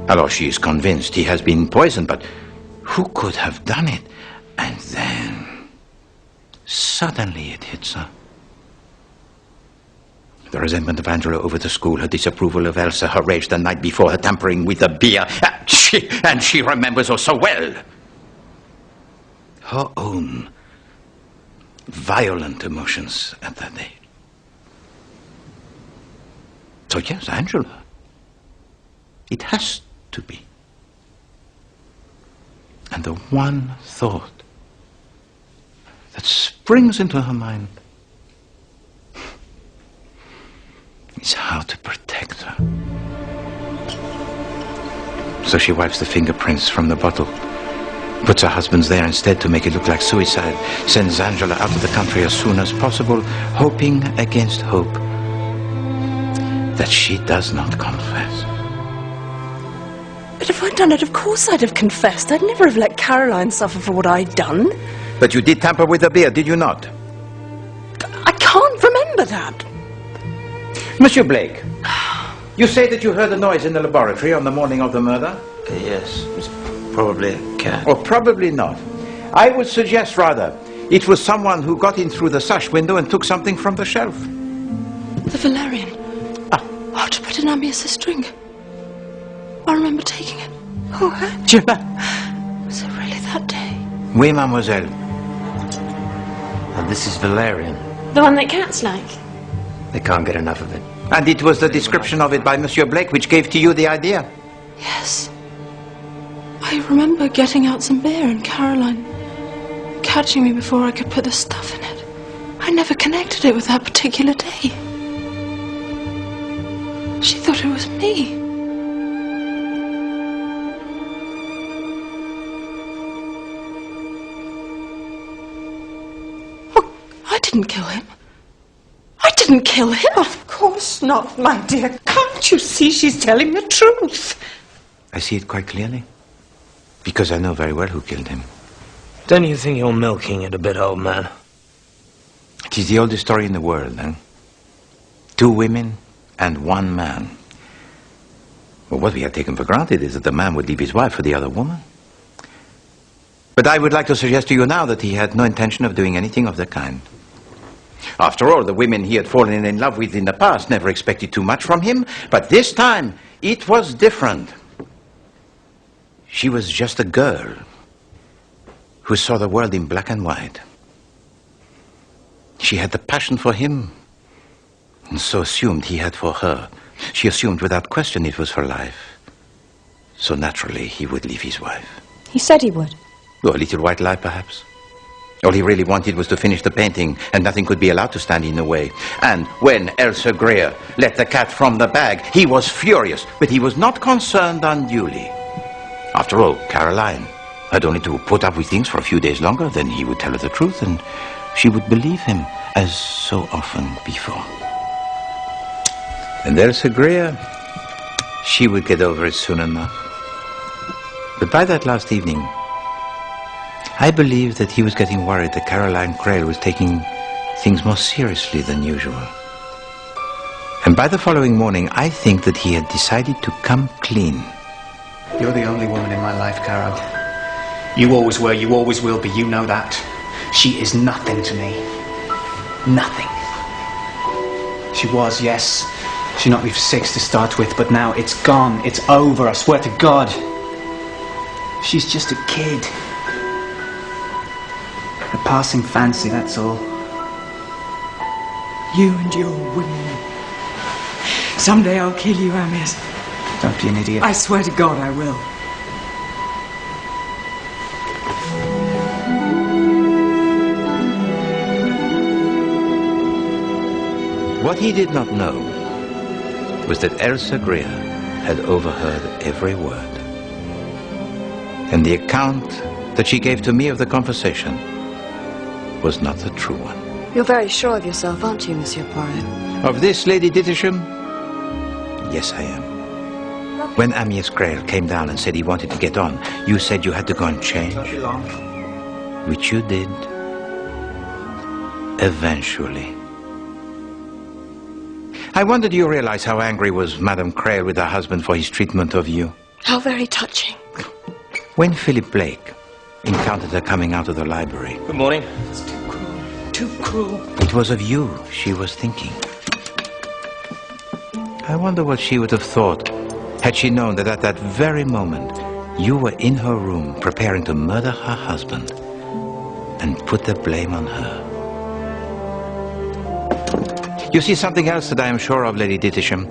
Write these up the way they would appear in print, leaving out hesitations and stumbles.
Alors she is convinced he has been poisoned, but who could have done it? And then, suddenly it hits her. The resentment of Angela over the school, her disapproval of Elsa, her rage the night before, her tampering with the beer. And she remembers her so well. Her own violent emotions at that age. So yes, Angela. It has to be. And the one thought that springs into her mind is how to protect her. So she wipes the fingerprints from the bottle, puts her husband's there instead to make it look like suicide, sends Angela out of the country as soon as possible, hoping against hope that she does not confess. But if I'd done it, of course I'd have confessed. I'd never have let Caroline suffer for what I'd done. But you did tamper with the beer, did you not? I can't remember that. Monsieur Blake, you say that you heard a noise in the laboratory on the morning of the murder? Yes, it was probably a cat. Or probably not. I would suggest rather it was someone who got in through the sash window and took something from the shelf. The valerian. Oh, to put in Ambius' drink. I remember taking it. Oh, Angela. Was it really that day? Oui, mademoiselle. And this is valerian. The one that cats like? They can't get enough of it. And it was the description of it by Monsieur Blake which gave to you the idea? Yes. I remember getting out some beer and Caroline catching me before I could put the stuff in it. I never connected it with that particular day. She thought it was me. Oh, I didn't kill him. I didn't kill him. Of course not, my dear. Can't you see she's telling the truth? I see it quite clearly. Because I know very well who killed him. Don't you think you're milking it a bit, old man? It is the oldest story in the world, eh? 2 women and 1 man. Well, what we had taken for granted is that the man would leave his wife for the other woman. But I would like to suggest to you now that he had no intention of doing anything of the kind. After all, the women he had fallen in love with in the past never expected too much from him, but this time it was different. She was just a girl who saw the world in black and white. She had the passion for him, and so assumed he had for her. She assumed without question it was for life. So naturally he would leave his wife. He said he would. Oh, a little white lie, perhaps. All he really wanted was to finish the painting, and nothing could be allowed to stand in the way. And when Elsa Greer let the cat from the bag, he was furious, but he was not concerned unduly. After all, Caroline had only to put up with things for a few days longer, then he would tell her the truth, and she would believe him, as so often before. And Elsa Greer, she would get over it soon enough. But by that last evening, I believe that he was getting worried that Caroline Crail was taking things more seriously than usual. And by the following morning, I think that he had decided to come clean. You're the only woman in my life, Caro. You always were, you always will be, you know that. She is nothing to me. Nothing. She was, yes. She knocked me for 6 to start with, but now it's gone. It's over, I swear to God. She's just a kid. A passing fancy, that's all. You and your women. Someday I'll kill you, Ambius. Don't be an idiot. I swear to God I will. What he did not know was that Elsa Greer had overheard every word. And the account that she gave to me of the conversation was not the true one. You're very sure of yourself, aren't you, Monsieur Poirot? Of this, Lady Dittersham? Yes, I am. When Amyas Grail came down and said he wanted to get on, you said you had to go and change. Not be long. Which you did. Eventually. I wonder, do you realize how angry was Madame Crail with her husband for his treatment of you? How very touching. When Philip Blake encountered her coming out of the library, Good morning. Too cruel. it was of you she was thinking. I wonder what she would have thought had she known that at that very moment you were in her room preparing to murder her husband and put the blame on her. You see, something else that I am sure of, Lady Dittisham,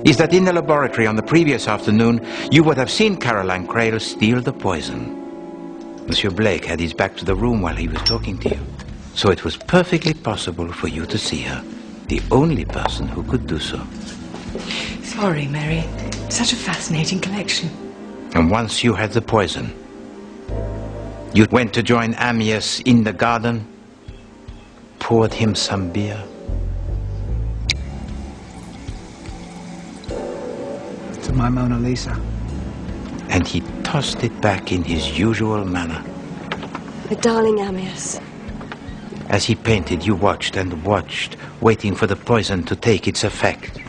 is that in the laboratory on the previous afternoon you would have seen Caroline Crail steal the poison. Monsieur Blake had his back to the room while he was talking to you, so it was perfectly possible for you to see her, the only person who could do so. Sorry, Mary. Such a fascinating collection. And once you had the poison, you went to join Amyas in the garden, poured him some beer. To my Mona Lisa. And he tossed it back in his usual manner. My darling Amyas. As he painted, you watched and watched, waiting for the poison to take its effect.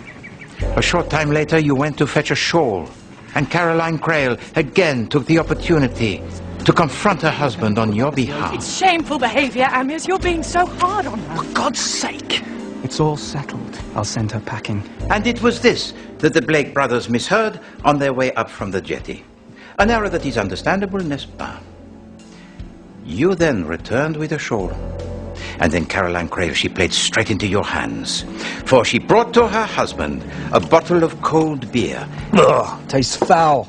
A short time later, you went to fetch a shawl, and Caroline Crail again took the opportunity to confront her husband on your behalf. It's shameful behaviour, Amyas. You're being so hard on her. For God's sake! It's all settled. I'll send her packing. And it was this that the Blake brothers misheard on their way up from the jetty. An error that is understandable, n'est-ce pas? You then returned with a shawl. And then Caroline Crail, she played straight into your hands. For she brought to her husband a bottle of cold beer. Ugh, tastes foul.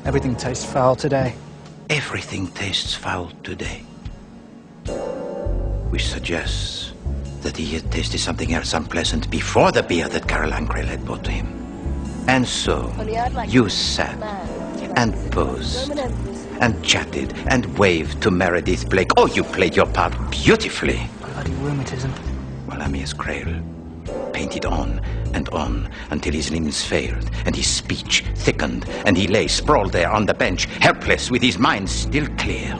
Everything tastes foul today. Everything tastes foul today. Which suggests that he had tasted something else unpleasant before the beer that Caroline Crail had brought to him. And so, you sat and posed and chatted and waved to Meredith Blake. Oh, you played your part beautifully. Bloody rheumatism. While Amyas Crail painted on until his limbs failed and his speech thickened and he lay sprawled there on the bench, helpless with his mind still clear.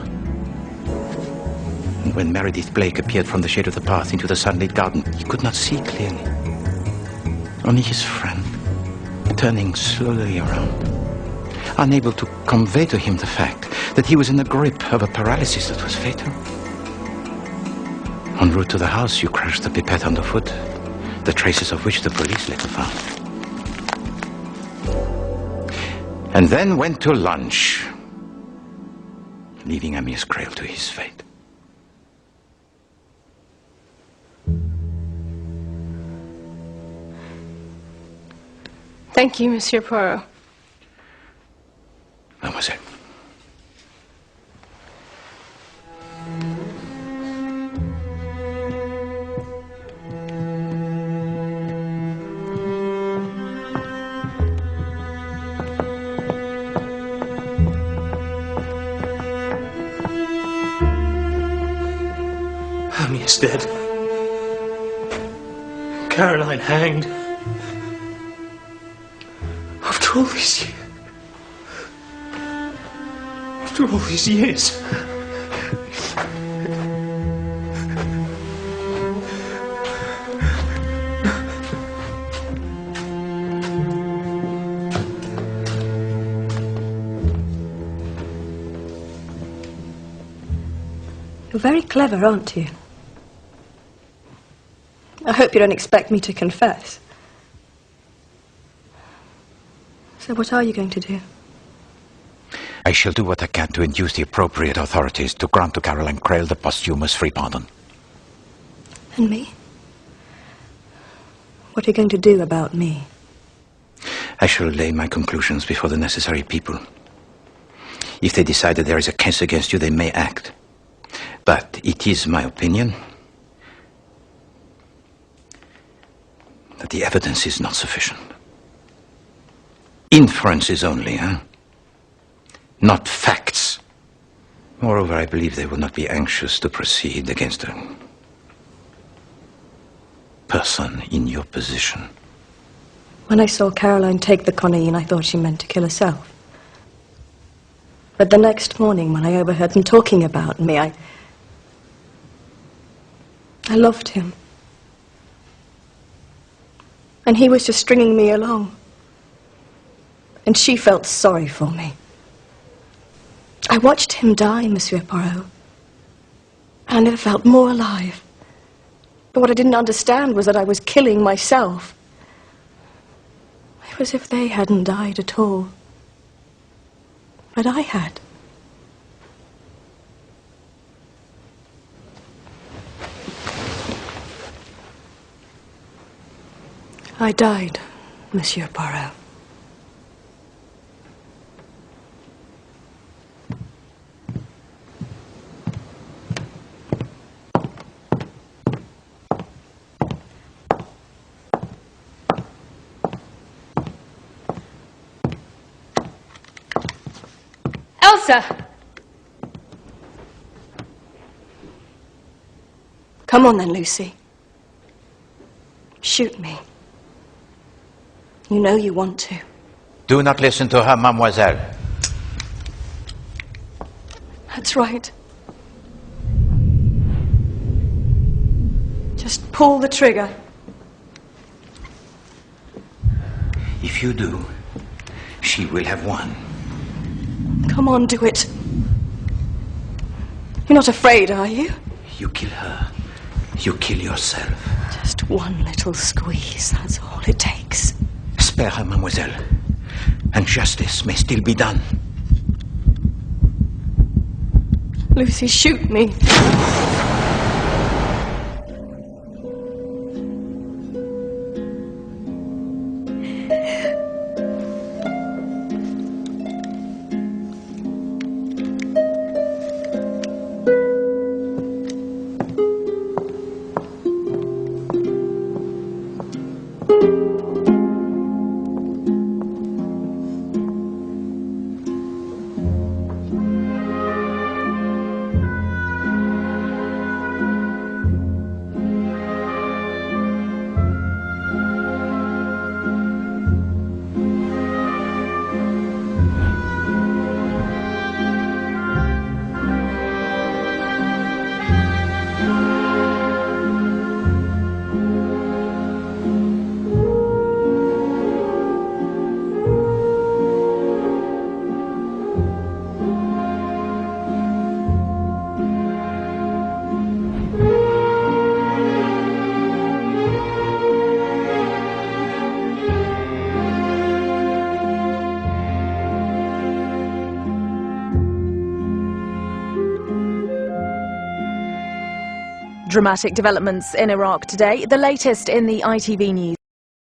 And when Meredith Blake appeared from the shade of the path into the sunlit garden, he could not see clearly. Only his friend, turning slowly around, unable to convey to him the fact that he was in the grip of a paralysis that was fatal. En route to the house, you crashed the pipette underfoot, the traces of which the police later found. And then went to lunch, leaving Amyas Crail to his fate. Thank you, Monsieur Poirot. Mademoiselle. Amyas dead. Caroline hanged. After all these years. After all these years. You're very clever, aren't you? I hope you don't expect me to confess. So what are you going to do? I shall do what I can to induce the appropriate authorities to grant to Caroline Crail the posthumous free pardon. And me? What are you going to do about me? I shall lay my conclusions before the necessary people. If they decide that there is a case against you, they may act. But it is my opinion that the evidence is not sufficient. Inferences only, huh? Not facts. Moreover, I believe they will not be anxious to proceed against a person in your position. When I saw Caroline take the Conaine, I thought she meant to kill herself. But the next morning, when I overheard them talking about me, I loved him. And he was just stringing me along. And she felt sorry for me. I watched him die, Monsieur Poirot. I never felt more alive. But what I didn't understand was that I was killing myself. It was as if they hadn't died at all. But I had. I died, Monsieur Poirot. Elsa! Come on then, Lucy. Shoot me. You know you want to. Do not listen to her, mademoiselle. That's right. Just pull the trigger. If you do, she will have won. Come on, do it. You're not afraid, are you? You kill her, you kill yourself. Just one little squeeze, that's all it takes. Spare her, mademoiselle, and justice may still be done. Lucy, shoot me. Dramatic developments in Iraq today, the latest in the ITV News.